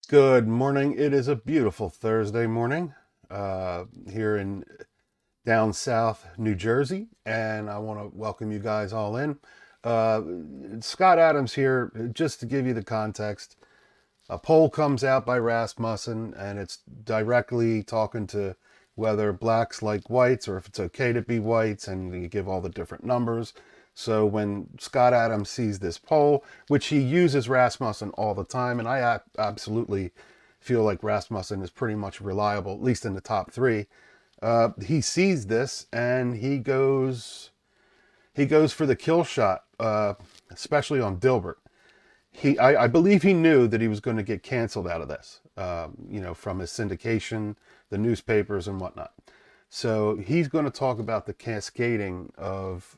Good morning. It is a beautiful Thursday morning here in down south New Jersey, and I want to welcome you guys all in. Uh, Scott Adams here, just to give you the context. A poll comes out by Rasmussen, and it's directly talking to whether blacks like whites or if it's okay to be whites, and you give all the different numbers. So when Scott Adams sees this poll, which he uses Rasmussen all the time, and I absolutely feel like Rasmussen is pretty much reliable, at least in the top three. He sees this and he goes for the kill shot, especially on Dilbert. I believe he knew that he was going to get canceled out of this, from his syndication, the newspapers, and whatnot. So he's going to talk about the cascading of,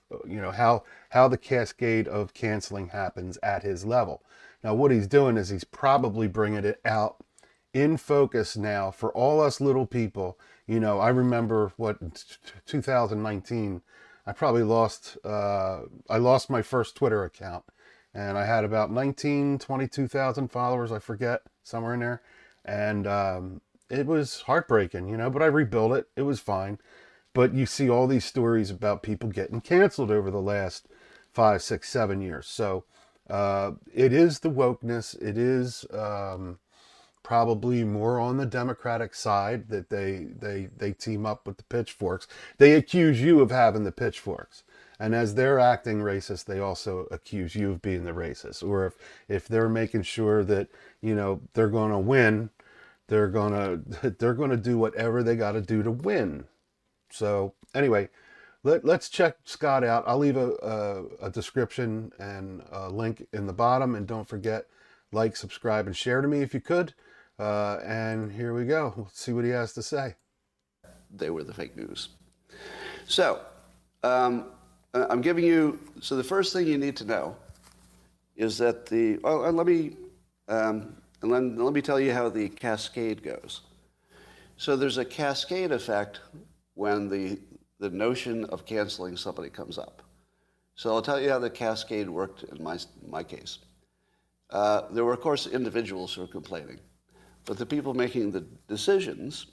how the cascade of canceling happens at his level. Now, what he's doing is he's probably bringing it out in focus now for all us little people. I remember 2019. I lost my first Twitter account, and I had about 22,000 followers. I forget, somewhere in there, and it was heartbreaking, but I rebuilt it. It was fine. But you see all these stories about people getting canceled over the last 5, 6, 7 years. So it is the wokeness. It is probably more on the Democratic side that they team up with the pitchforks. They accuse you of having the pitchforks. And as they're acting racist, they also accuse you of being the racist. Or if they're making sure that, they're going to win, they're going to do whatever they got to do to win. So anyway, let's check Scott out. I'll leave a description and a link in the bottom. And don't forget, like, subscribe, and share to me if you could. And here we go. Let's see what he has to say. They were the fake news. So I'm giving you, so the first thing you need to know is that let me tell you how the cascade goes. So there's a cascade effect when the notion of canceling somebody comes up. So I'll tell you how the cascade worked in my case. There were, of course, individuals who were complaining, but the people making the decisions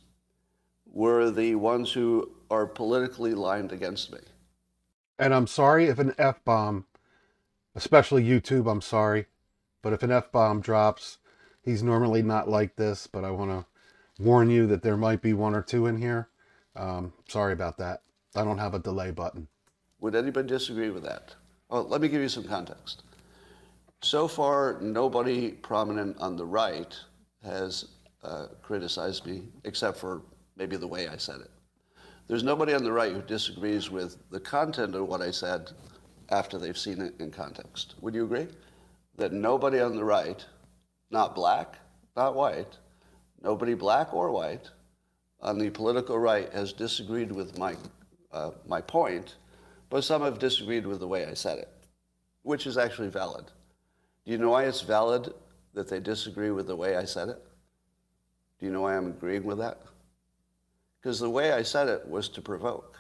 were the ones who are politically lined against me. And I'm sorry if an F-bomb, especially YouTube, I'm sorry, but if an F-bomb drops, he's normally not like this, but I want to warn you that there might be one or two in here. Sorry about that. I don't have a delay button. Would anybody disagree with that? Oh, let me give you some context. So far, nobody prominent on the right has criticized me, except for maybe the way I said it. There's nobody on the right who disagrees with the content of what I said after they've seen it in context. Would you agree? That nobody on the right, not black, not white, nobody black or white, on the political right has disagreed with my point, but some have disagreed with the way I said it, which is actually valid. Do you know why it's valid that they disagree with the way I said it? Do you know why I'm agreeing with that? Because the way I said it was to provoke.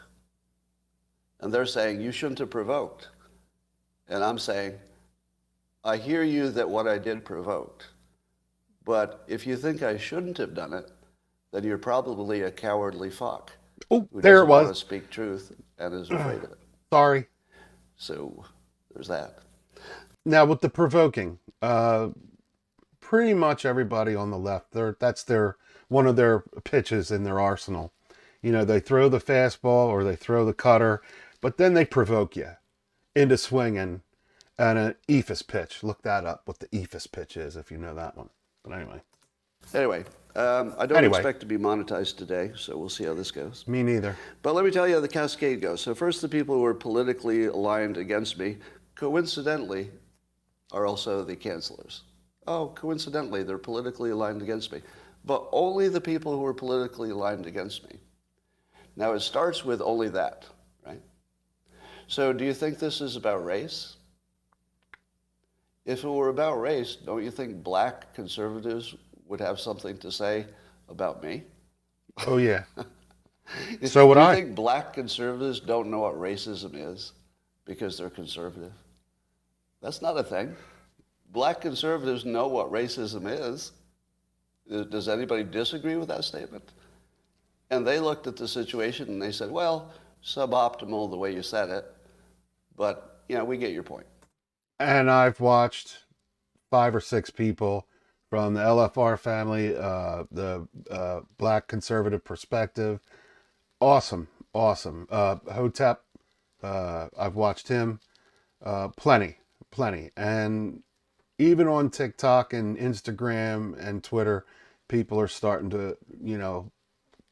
And they're saying, you shouldn't have provoked. And I'm saying, I hear you that what I did provoked. But if you think I shouldn't have done it, then you're probably a cowardly fuck. Oh, Who there it doesn't want was. to speak truth and is afraid of it. Sorry. So there's that. Now with the provoking, pretty much everybody on the left, that's one of their pitches in their arsenal. They throw the fastball or they throw the cutter, but then they provoke you into swinging at an ephus pitch. Look that up, what the ephus pitch is, if you know that one. But anyway. I don't expect to be monetized today, so we'll see how this goes. Me neither. But let me tell you how the cascade goes. So first, the people who are politically aligned against me, coincidentally, are also the cancelers. Oh, coincidentally, they're politically aligned against me. But only the people who are politically aligned against me. Now, it starts with only that, right? So do you think this is about race? If it were about race, don't you think black conservatives would have something to say about me? Oh, yeah. So would I. Do you think black conservatives don't know what racism is because they're conservative? That's not a thing. Black conservatives know what racism is. Does anybody disagree with that statement? And they looked at the situation and they said, well, suboptimal the way you said it, but we get your point. And I've watched 5 or 6 people from the LFR family, the Black Conservative Perspective. Awesome, awesome. Hotep, I've watched him. Plenty, plenty. And even on TikTok and Instagram and Twitter, people are starting to,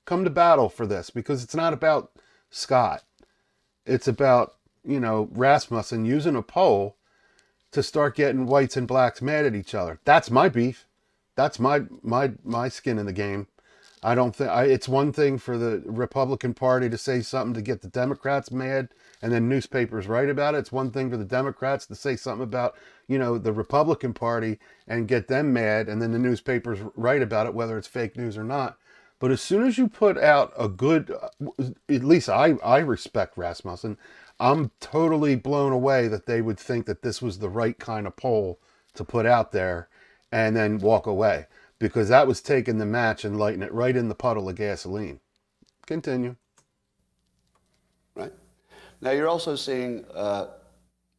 come to battle for this because it's not about Scott. It's about, Rasmussen using a poll to start getting whites and blacks mad at each other. That's my beef. That's my skin in the game. I don't think it's one thing for the Republican Party to say something to get the Democrats mad and then newspapers write about it. It's one thing for the Democrats to say something about, the Republican Party and get them mad and then the newspapers write about it, whether it's fake news or not. But as soon as you put out a good, at least I respect Rasmussen. I'm totally blown away that they would think that this was the right kind of poll to put out there and then walk away, because that was taking the match and lighting it right in the puddle of gasoline. Continue. Right. Now you're also seeing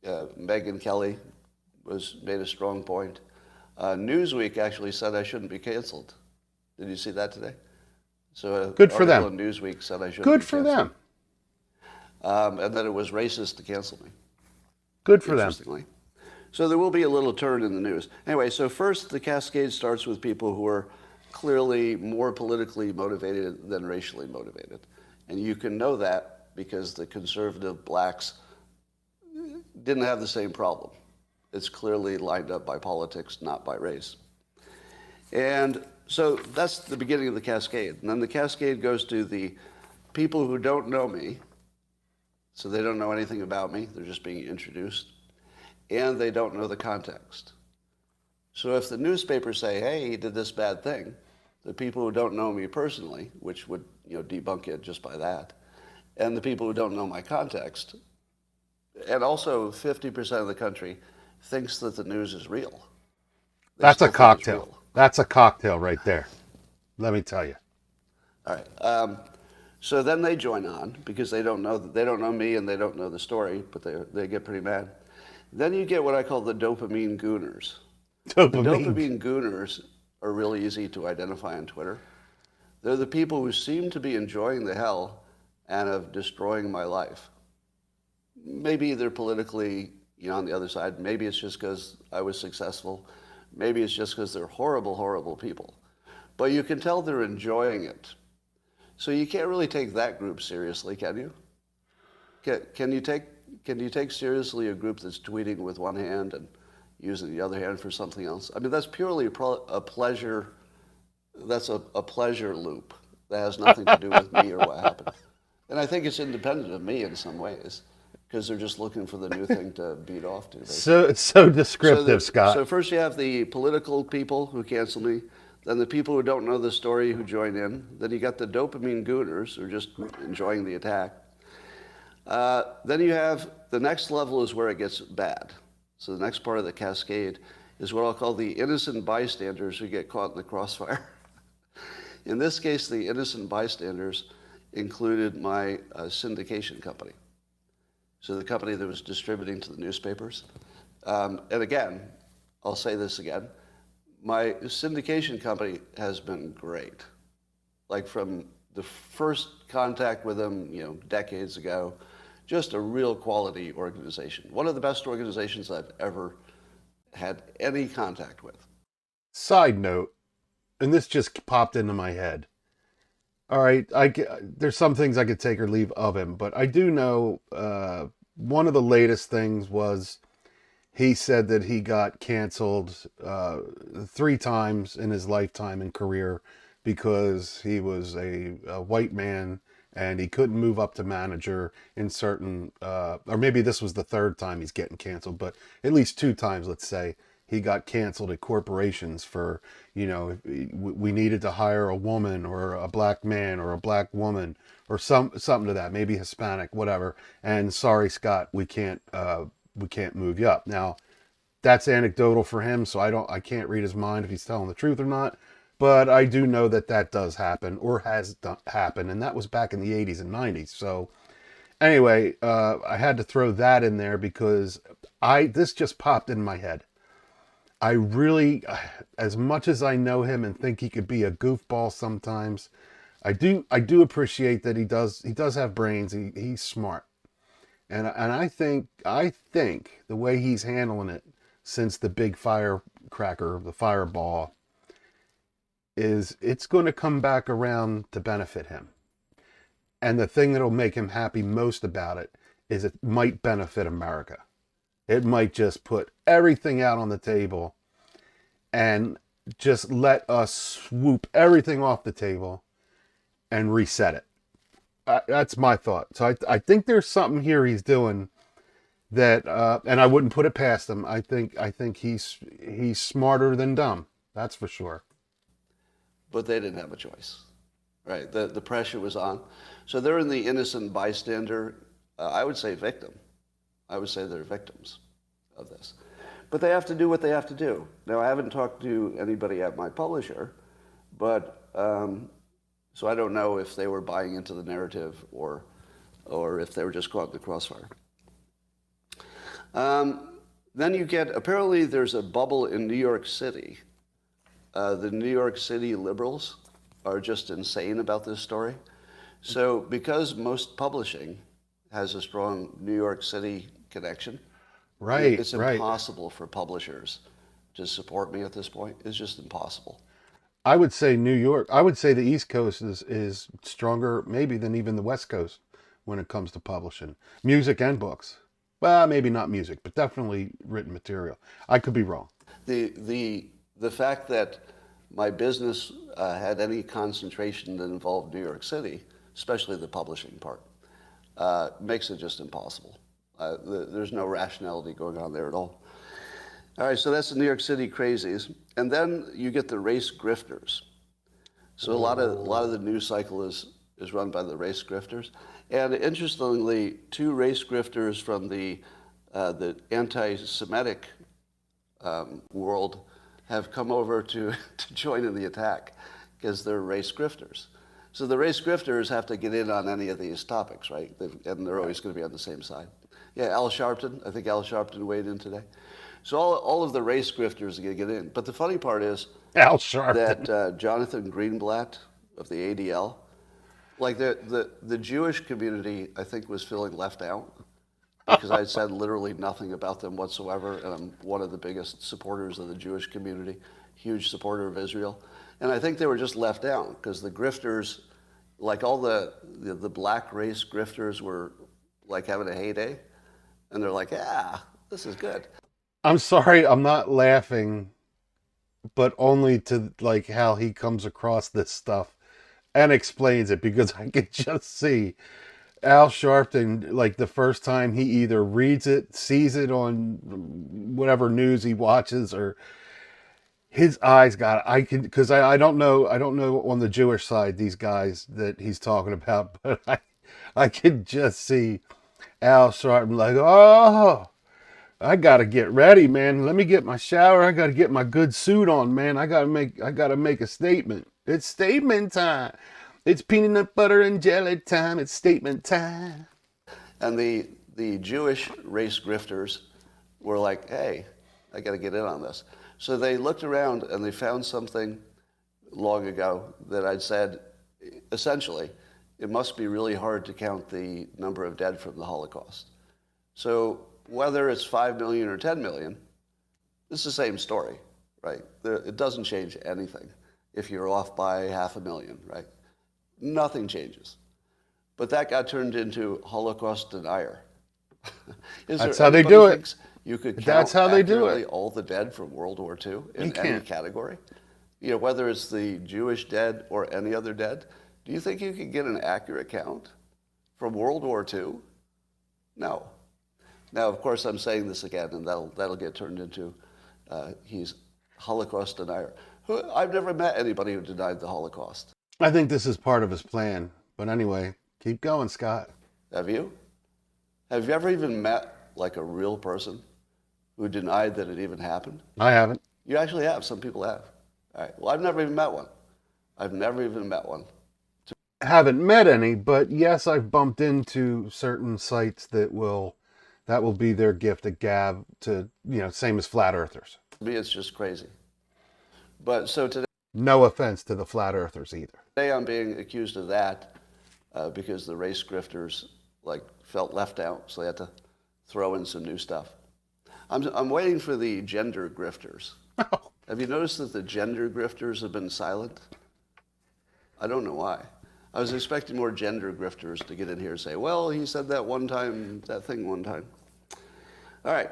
Megyn Kelly made a strong point. Newsweek actually said I shouldn't be canceled. Did you see that today? So good for them. Newsweek said I shouldn't. Good be for canceled. them. And that it was racist to cancel me. Good for them. Interestingly. So there will be a little turn in the news. Anyway, so first the cascade starts with people who are clearly more politically motivated than racially motivated. And you can know that because the conservative blacks didn't have the same problem. It's clearly lined up by politics, not by race. And so that's the beginning of the cascade. And then the cascade goes to the people who don't know me. So they don't know anything about me. They're just being introduced. And they don't know the context. So if the newspapers say, hey, he did this bad thing, the people who don't know me personally, which would debunk it just by that, and the people who don't know my context, and also 50% of the country thinks that the news is real. That's a cocktail. That's a cocktail right there. Let me tell you. All right. So then they join on because they don't know me and they don't know the story, but they get pretty mad. Then you get what I call the dopamine gooners. The dopamine gooners are really easy to identify on Twitter. They're the people who seem to be enjoying the hell and of destroying my life. Maybe they're politically, on the other side. Maybe it's just because I was successful. Maybe it's just because they're horrible, horrible people. But you can tell they're enjoying it. So you can't really take that group seriously, can you? Can you take seriously a group that's tweeting with one hand and using the other hand for something else? I mean, that's purely a pleasure. That's a pleasure loop that has nothing to do with me or what happened. And I think it's independent of me in some ways, because they're just looking for the new thing to beat off to. So it's so descriptive, Scott. So first you have the political people who cancel me, then the people who don't know the story who join in, then you got the dopamine gooners who are just enjoying the attack. Then you have the next level is where it gets bad. So the next part of the cascade is what I'll call the innocent bystanders who get caught in the crossfire. In this case, the innocent bystanders included my syndication company. So the company that was distributing to the newspapers. And again, I'll say this again, my syndication company has been great. Like from the first contact with them, decades ago, just a real quality organization. One of the best organizations I've ever had any contact with. Side note, and this just popped into my head. All right, there's some things I could take or leave of him, but I do know one of the latest things was he said that he got canceled 3 times in his lifetime and career because he was a white man and he couldn't move up to manager in certain, or maybe this was the 3rd time he's getting canceled, but at least 2 times, let's say, he got canceled at corporations for, we needed to hire a woman or a black man or a black woman or something to that, maybe Hispanic, whatever. And sorry, Scott, we can't move you up. Now, that's anecdotal for him, so I can't read his mind if he's telling the truth or not. But I do know that that does happen or has happened, and that was back in the 80s and 90s. So anyway, I had to throw that in there because this just popped in my head. I really, as much as I know him and think he could be a goofball sometimes, I do appreciate that he does have brains. He's smart, and I think the way he's handling it since the big firecracker, the fireball, is it's going to come back around to benefit him. And the thing that'll make him happy most about it is it might benefit America. It might just put everything out on the table and just let us swoop everything off the table and reset it. That's my thought. So I think there's something here he's doing that, and I wouldn't put it past him. I think he's smarter than dumb. That's for sure. But they didn't have a choice, right? The pressure was on. So they're in the innocent bystander, I would say victim. I would say they're victims of this. But they have to do what they have to do. Now, I haven't talked to anybody at my publisher, but so I don't know if they were buying into the narrative or if they were just caught in the crossfire. Then you get, apparently there's a bubble in New York City. The New York City liberals are just insane about this story. So because most publishing has a strong New York City connection, Right, it's right. impossible for publishers to support me at this point. It's just impossible. I would say New York. I would say the East Coast is stronger, maybe than even the West Coast when it comes to publishing music and books. Well, maybe not music, but definitely written material. I could be wrong. The fact that my business had any concentration that involved New York City, especially the publishing part, makes it just impossible. There's no rationality going on there at all. All right, so that's the New York City crazies, and then you get the race grifters. So a lot of the news cycle is run by the race grifters, and interestingly, two race grifters from the anti-Semitic world have come over to join in the attack because they're race grifters. So the race grifters have to get in on any of these topics, right? And they're always going to be on the same side. Yeah, Al Sharpton. I think Al Sharpton weighed in today. So all of the race grifters are going to get in. But the funny part is Al Sharpton. that Jonathan Greenblatt of the ADL, like the Jewish community, I think was feeling left out because I said literally nothing about them whatsoever, and I'm one of the biggest supporters of the Jewish community, huge supporter of Israel. And I think they were just left out because the grifters, like all the black race grifters were like having a heyday, and they're like, yeah, this is good. I'm sorry, I'm not laughing, but only to like how he comes across this stuff and explains it because I can just see Al Sharpton, like the first time he either reads it, sees it on whatever news he watches, or his eyes got, I can, because I don't know on the Jewish side these guys that he's talking about, but I could just see Al Sharpton like, oh, I gotta get ready, man. Let me get my shower. I gotta get my good suit on, man. I gotta make a statement. It's statement time. It's peanut butter and jelly time. It's statement time. And the Jewish race grifters were like, hey, I got to get in on this. So they looked around and they found something long ago that I'd said, essentially, it must be really hard to count the number of dead from the Holocaust. So whether it's 5 million or 10 million, it's the same story, right? It doesn't change anything if you're off by 500,000, right? Nothing changes. But that got turned into Holocaust denier. That's how they do it. You could count That's how they do accurately it. all the dead from World War II in You any can't. category? You know, whether it's the Jewish dead or any other dead, do you think you could get an accurate count from World War II? No. Now, of course, I'm saying this again, and that'll get turned into he's Holocaust denier. I've never met anybody who denied the Holocaust. I think this is part of his plan. But anyway, keep going, Scott. Have you? Have you ever even met like a real person who denied that it even happened? I haven't. You actually have. Some people have. All right. Well, I've never even met one. I've never even met one. Haven't met any, but yes, I've bumped into certain sites that will be their gift of gab to, same as flat earthers. To me, it's just crazy. But so No offense to the flat earthers either. today I'm being accused of that because the race grifters felt left out, so they had to throw in some new stuff. I'm waiting for the gender grifters. Have you noticed that the gender grifters have been silent? I don't know why. I was expecting more gender grifters to get in here and say, well, he said that one time, that thing one time. All right.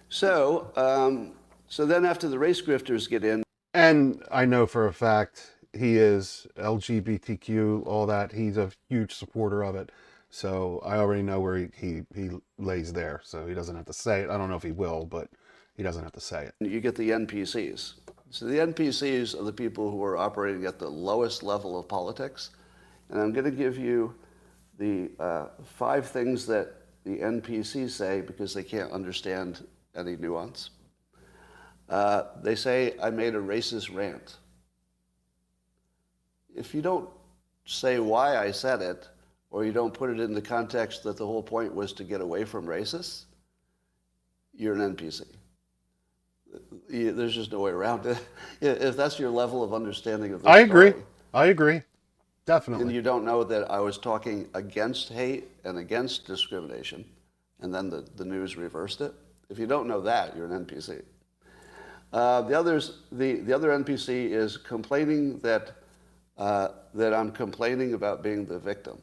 So, so then after the race grifters get in. And I know for a fact he is LGBTQ, all that. He's a huge supporter of it. So I already know where he lays there. So he doesn't have to say it. I don't know if he will, but he doesn't have to say it. You get the NPCs. So the NPCs are the people who are operating at the lowest level of politics. And I'm going to give you the 5 things that the NPCs say because they can't understand any nuance. They say, I made a racist rant. If you don't say why I said it, or you don't put it in the context that the whole point was to get away from racists, you're an NPC. There's just no way around it. If that's your level of understanding of the story, I agree. Definitely. and you don't know that I was talking against hate and against discrimination, and then the news reversed it. If you don't know that, you're an NPC. The other NPC is complaining that I'm complaining about being the victim.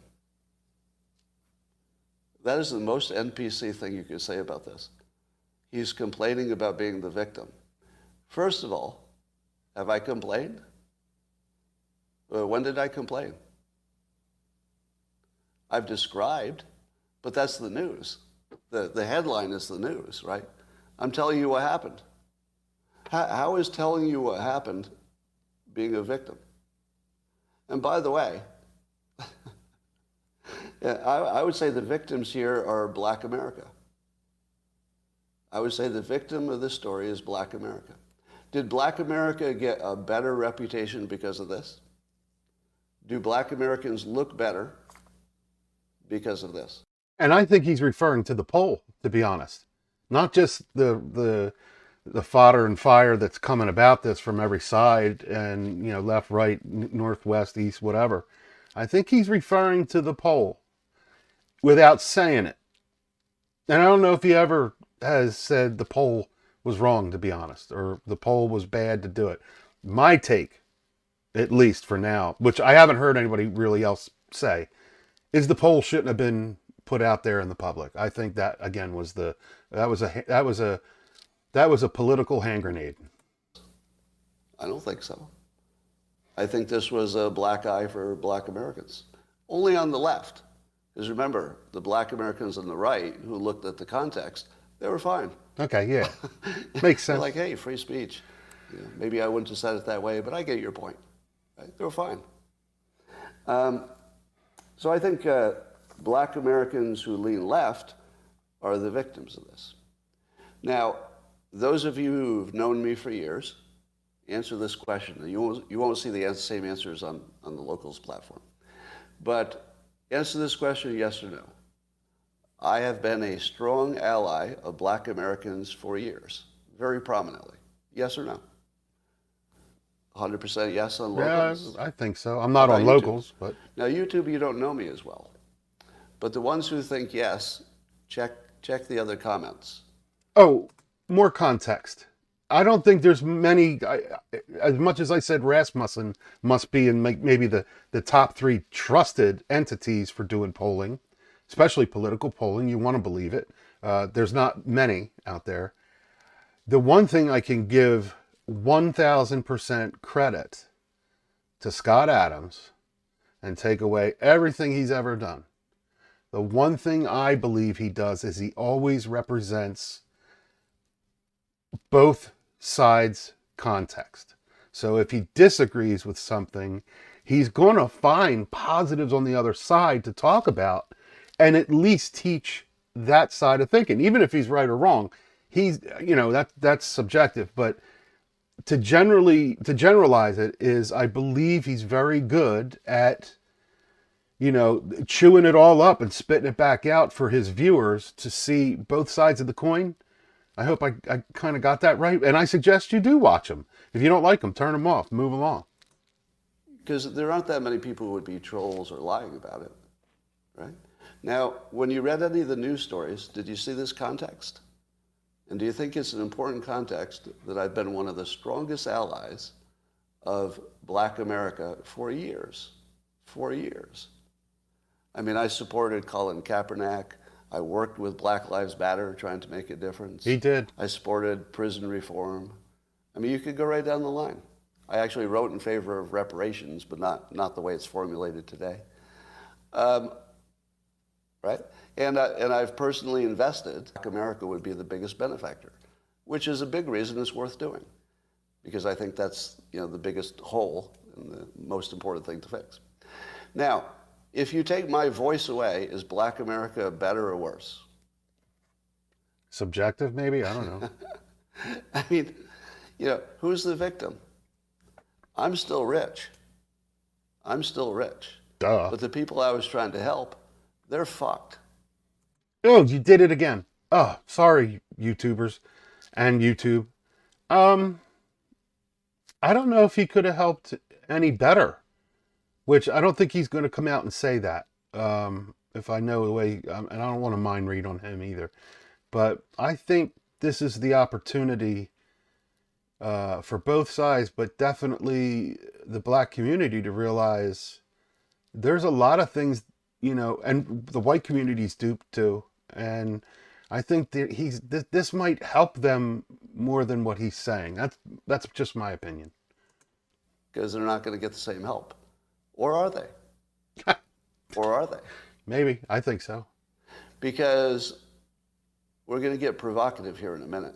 That is the most NPC thing you could say about this. He's complaining about being the victim. First of all, have I complained? When did I complain? I've described, but that's the news. The headline is the news, right? I'm telling you what happened. How is telling you what happened being a victim? And by the way, I would say the victims here are Black America. I would say the victim of this story is Black America. Did Black America get a better reputation because of this? Do Black Americans look better because of this? And I think he's referring to the poll, to be honest. Not just the fodder and fire that's coming about this from every side and, left, right, northwest, east, whatever. I think he's referring to the poll without saying it. And I don't know if he ever has said the poll was wrong, to be honest, or the poll was bad to do it. My take, at least for now, which I haven't heard anybody really else say, is the poll shouldn't have been put out there in the public. I think that again was a political hand grenade. I don't think so. I think this was a black eye for Black Americans, only on the left. Because remember, the Black Americans on the right who looked at the context, they were fine. Okay, yeah, makes sense. They're like, hey, free speech. Maybe I wouldn't have said it that way, but I get your point. Right? They were fine. So I think Black Americans who lean left are the victims of this. Now, those of you who've known me for years, answer this question. You won't see the same answers on the Locals platform. But answer this question, yes or no. I have been a strong ally of Black Americans for years, very prominently. Yes or no? 100% yes on Locals? Yeah, I think so. I'm not on Locals, but... Now, YouTube, you don't know me as well. But the ones who think yes, check the other comments. Oh, more context. I don't think there's many, as much as I said Rasmussen must be in maybe the top 3 trusted entities for doing polling, especially political polling. You want to believe it. There's not many out there. The one thing I can give 1,000% credit to Scott Adams and take away everything he's ever done. The one thing I believe he does is he always represents both sides' context. So if he disagrees with something, he's going to find positives on the other side to talk about and at least teach that side of thinking. Even if he's right or wrong, he's, that's subjective, but to generalize it is, I believe he's very good at, chewing it all up and spitting it back out for his viewers to see both sides of the coin. I hope I kind of got that right. And I suggest you do watch them. If you don't like them, turn them off, move along. Because there aren't that many people who would be trolls or lying about it, right? Now, when you read any of the news stories, did you see this context? And do you think it's an important context that I've been one of the strongest allies of Black America for years? For years. I mean, I supported Colin Kaepernick. I worked with Black Lives Matter trying to make a difference. He did. I supported prison reform. I mean, you could go right down the line. I actually wrote in favor of reparations, but not the way it's formulated today. Right? And I've personally invested. America would be the biggest benefactor, which is a big reason it's worth doing, because I think that's the biggest hole and the most important thing to fix. Now, if you take my voice away, is Black America better or worse? Subjective, maybe? I don't know. I mean, who's the victim? I'm still rich. I'm still rich. Duh. But the people I was trying to help, they're fucked. Oh, you did it again. Oh, sorry, YouTubers and YouTube. I don't know if he could have helped any better, which I don't think he's going to come out and say that. If I know the way, and I don't want to mind read on him either, but I think this is the opportunity for both sides, but definitely the Black community, to realize there's a lot of things, and the white community's duped too. And I think that this might help them more than what he's saying. That's just my opinion. Because they're not going to get the same help. Or are they? Or are they? Maybe. I think so. Because we're going to get provocative here in a minute.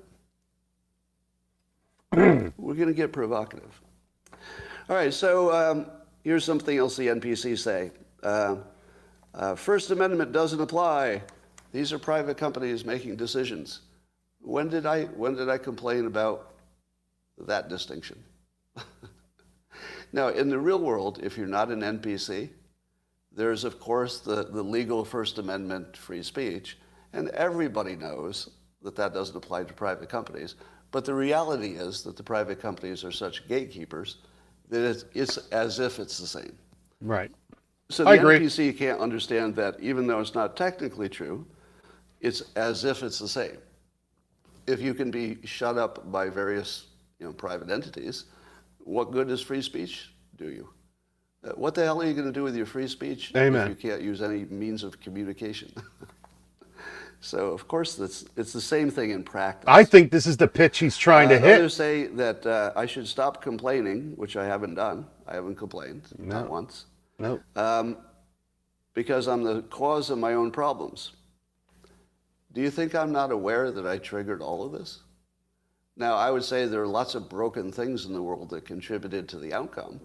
We're going to get provocative. All right, so here's something else the NPC say. First Amendment doesn't apply. These are private companies making decisions. When did I complain about that distinction? Now, in the real world, if you're not an NPC, there's, of course, the legal First Amendment free speech, and everybody knows that doesn't apply to private companies. But the reality is that the private companies are such gatekeepers that it's as if it's the same. Right. So the I agree. NPC can't understand that even though it's not technically true, it's as if it's the same. If you can be shut up by various private entities, what good does free speech do you? What the hell are you going to do with your free speech Amen. if you can't use any means of communication? So, of course, it's the same thing in practice. I think this is the pitch he's trying to hit. Others say that I should stop complaining, which I haven't done. I haven't complained, not once. No. Because I'm the cause of my own problems. Do you think I'm not aware that I triggered all of this? Now, I would say there are lots of broken things in the world that contributed to the outcome.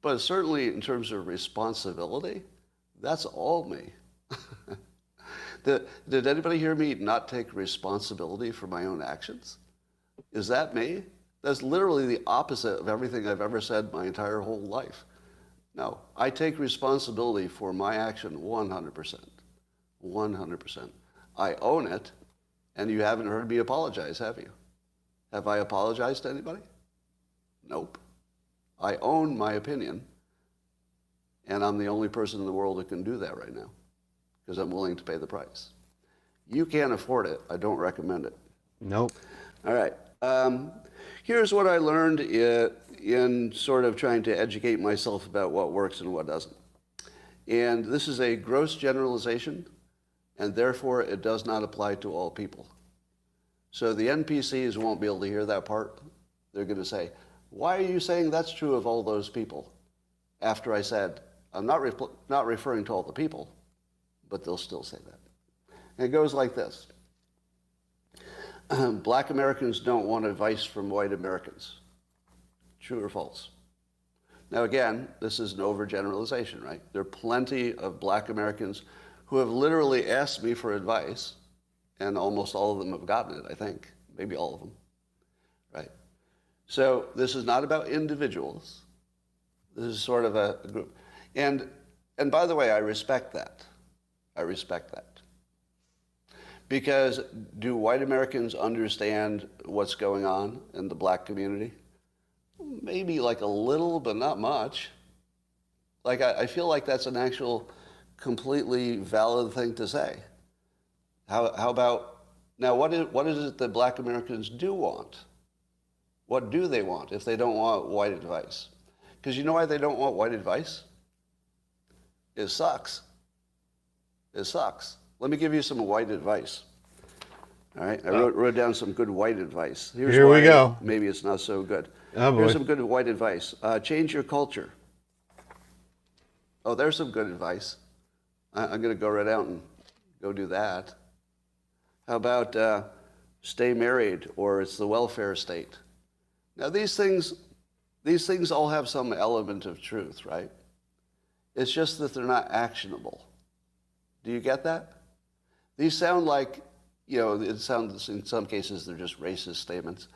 But certainly in terms of responsibility, that's all me. Did anybody hear me not take responsibility for my own actions? Is that me? That's literally the opposite of everything I've ever said my entire whole life. No, I take responsibility for my action 100%. 100%. I own it, and you haven't heard me apologize, have you? Have I apologized to anybody? Nope. I own my opinion, and I'm the only person in the world that can do that right now, because I'm willing to pay the price. You can't afford it. I don't recommend it. Nope. All right. Here's what I learned in sort of trying to educate myself about what works and what doesn't. And this is a gross generalization, and therefore it does not apply to all people. So the NPCs won't be able to hear that part. They're going to say, why are you saying that's true of all those people? After I said, I'm not referring to all the people, but they'll still say that. And it goes like this. Black Americans don't want advice from white Americans. True or false? Now again, this is an overgeneralization, right? There are plenty of black Americans who have literally asked me for advice, and almost all of them have gotten it, I think. Maybe all of them, right? So this is not about individuals. This is sort of a group. And, and by the way, I respect that. I respect that. Because do white Americans understand what's going on in the black community? Maybe like a little, but not much. Like, I feel like that's an actual completely valid thing to say. How about, now what is it that black Americans do want? What do they want if they don't want white advice? Because you know why they don't want white advice? It sucks. It sucks. Let me give you some white advice. All right, I wrote down some good white advice. Here we go. Maybe it's not so good. Oh, boy. Here's some good white advice. Change your culture. Oh, there's some good advice. I'm going to go right out and go do that. How about stay married, or it's the welfare state? Now, these things all have some element of truth, right? It's just that they're not actionable. Do you get that? These sound like, it sounds, in some cases, they're just racist statements.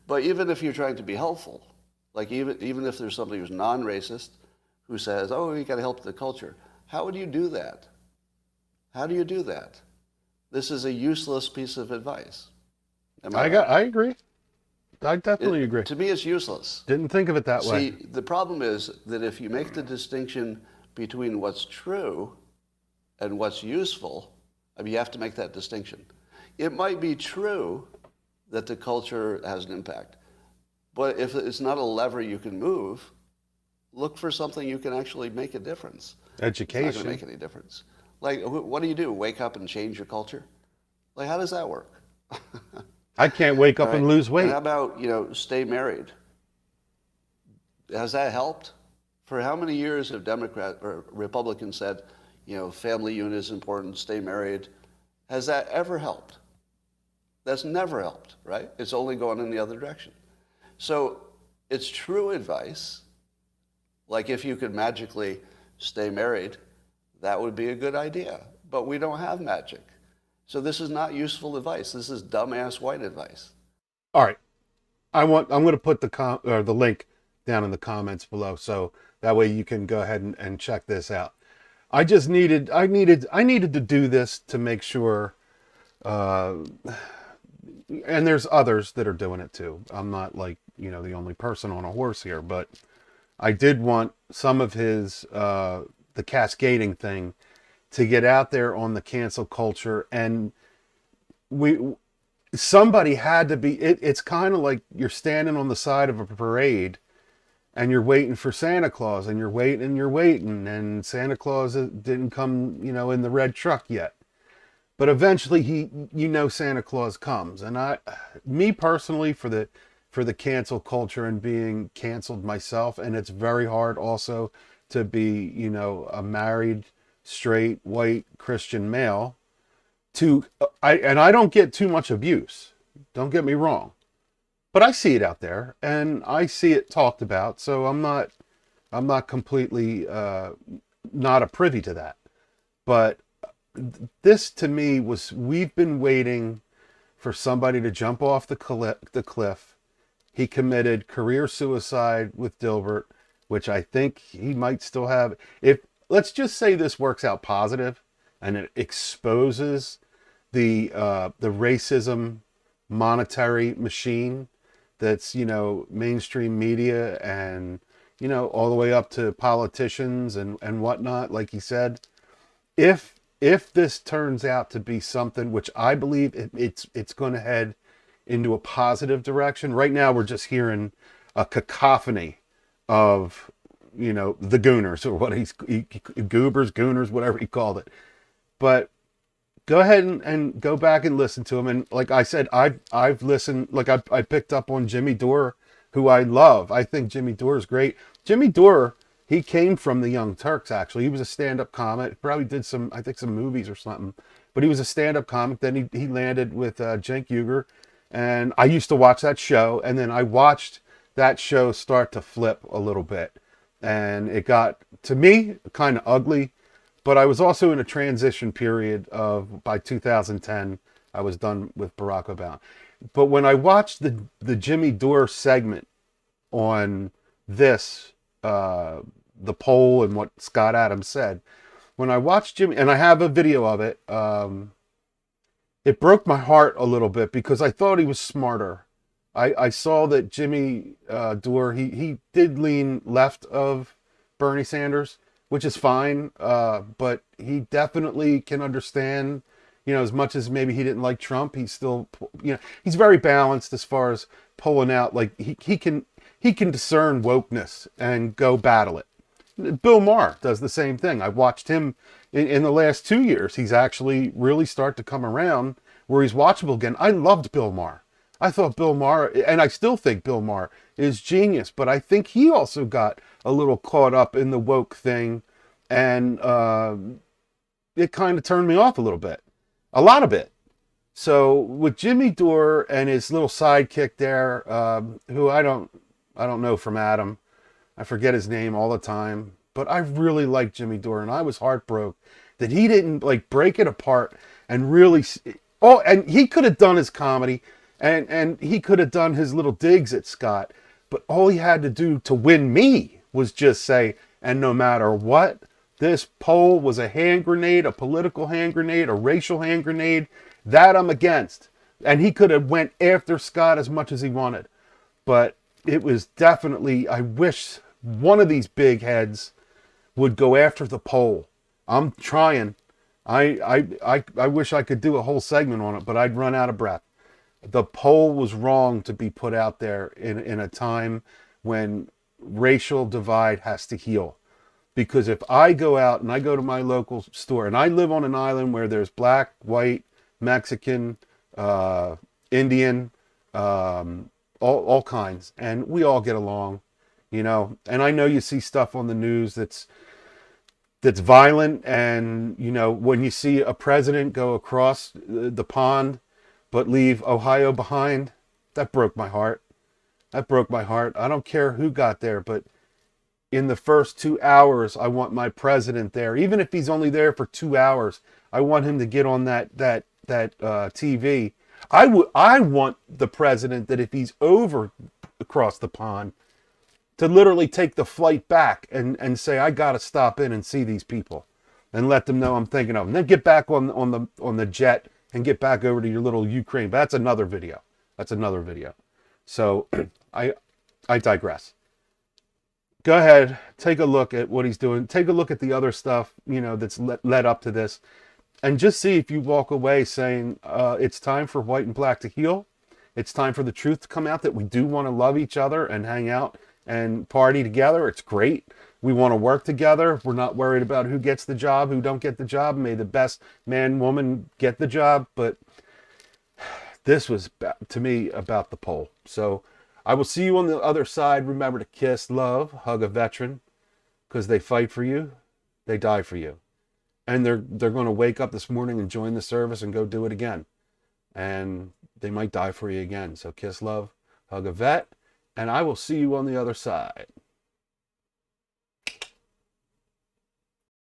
But even if you're trying to be helpful, like even if there's somebody who's non-racist who says, oh, you got to help the culture, how would you do that? How do you do that? This is a useless piece of advice. I agree. I definitely agree. To me, it's useless. Didn't think of it that way. See, the problem is that if you make the distinction between what's true and what's useful, you have to make that distinction. It might be true that the culture has an impact, but if it's not a lever you can move, look for something you can actually make a difference. Education. It's not going to make any difference. Like, what do? Wake up and change your culture? Like, how does that work? I can't wake up and lose weight. And how about, stay married? Has that helped? For how many years have Democrats or Republicans said, family unit is important, stay married? Has that ever helped? That's never helped, right? It's only gone in the other direction. So it's true advice. Like, if you could magically stay married, that would be a good idea. But we don't have magic. So this is not useful advice. This is dumbass white advice. All right. I'm going to put the link down in the comments below, so that way you can go ahead and check this out. I needed to do this to make sure, and there's others that are doing it too. I'm not like, the only person on a horse here, but I did want some of his, the cascading thing to get out there on the cancel culture. And somebody had to be, it's kind of like you're standing on the side of a parade and you're waiting for Santa Claus, and you're waiting, and Santa Claus didn't come, in the red truck yet. But eventually Santa Claus comes. And me personally, for the cancel culture and being canceled myself, and it's very hard also to be, a married, straight, white Christian male, and I don't get too much abuse. Don't get me wrong. But I see it out there, and I see it talked about, so I'm not completely not a privy to that. But this, to me, we've been waiting for somebody to jump off the cliff. He committed career suicide with Dilbert, which I think he might still have. Let's just say this works out positive, and it exposes the racism monetary machine that's, mainstream media and, all the way up to politicians and whatnot, like he said. If this turns out to be something, which I believe it's going to head into a positive direction. Right now, we're just hearing a cacophony of, the gooners, or what gooners, whatever he called it. But go ahead and go back and listen to him. And like I said, I've listened, like I picked up on Jimmy Dore, who I love. I think Jimmy Dore is great. Jimmy Dore, he came from the Young Turks, actually. He was a stand-up comic. Probably did some movies or something. But he was a stand-up comic. Then he landed with Cenk Uygur. And I used to watch that show. And then I watched that show start to flip a little bit. And it got, to me, kind of ugly. But I was also in a transition period by 2010, I was done with Barack Obama. But when I watched the Jimmy Dore segment on this, the poll and what Scott Adams said. When I watched Jimmy, and I have a video of it, it broke my heart a little bit because I thought he was smarter. I saw that Jimmy Dore, he did lean left of Bernie Sanders, which is fine, but he definitely can understand, as much as maybe he didn't like Trump, he's still, he's very balanced as far as pulling out, like he can discern wokeness and go battle it. Bill Maher does the same thing. I watched him in the last 2 years. He's actually really start to come around where he's watchable again. I loved Bill Maher. I thought Bill Maher, and I still think Bill Maher is genius, but I think he also got a little caught up in the woke thing, and it kind of turned me off a little bit, a lot of it. So with Jimmy Dore and his little sidekick there, who I don't know from Adam. I forget his name all the time, but I really like Jimmy Dore, and I was heartbroken that he didn't like break it apart and really. Oh, and he could have done his comedy, and he could have done his little digs at Scott, but all he had to do to win me was just say, and no matter what, this poll was a hand grenade, a political hand grenade, a racial hand grenade, that I'm against, and he could have went after Scott as much as he wanted, but. It was definitely, I wish one of these big heads would go after the poll. I'm trying. I wish I could do a whole segment on it, but I'd run out of breath. The poll was wrong to be put out there in a time when racial divide has to heal. Because if I go out and I go to my local store, and I live on an island where there's black, white, Mexican, Indian, all kinds, and we all get along, and I know you see stuff on the news that's violent, and when you see a president go across the pond but leave Ohio behind, that broke my heart. I don't care who got there, but in the first 2 hours I want my president there, even if he's only there for 2 hours. I want him to get on that TV. I want the president that if he's over across the pond to literally take the flight back and say, I got to stop in and see these people and let them know I'm thinking of them. Then get back on the jet and get back over to your little Ukraine. But that's another video. So I digress. Go ahead, take a look at what he's doing. Take a look at the other stuff, that's led up to this. And just see if you walk away saying it's time for white and black to heal. It's time for the truth to come out that we do want to love each other and hang out and party together. It's great. We want to work together. We're not worried about who gets the job, who don't get the job. May the best man, woman get the job. But this was, to me, about the poll. So I will see you on the other side. Remember to kiss, love, hug a veteran, because they fight for you. They die for you. And they're going to wake up this morning and join the service and go do it again. And they might die for you again. So kiss, love, hug a vet, and I will see you on the other side.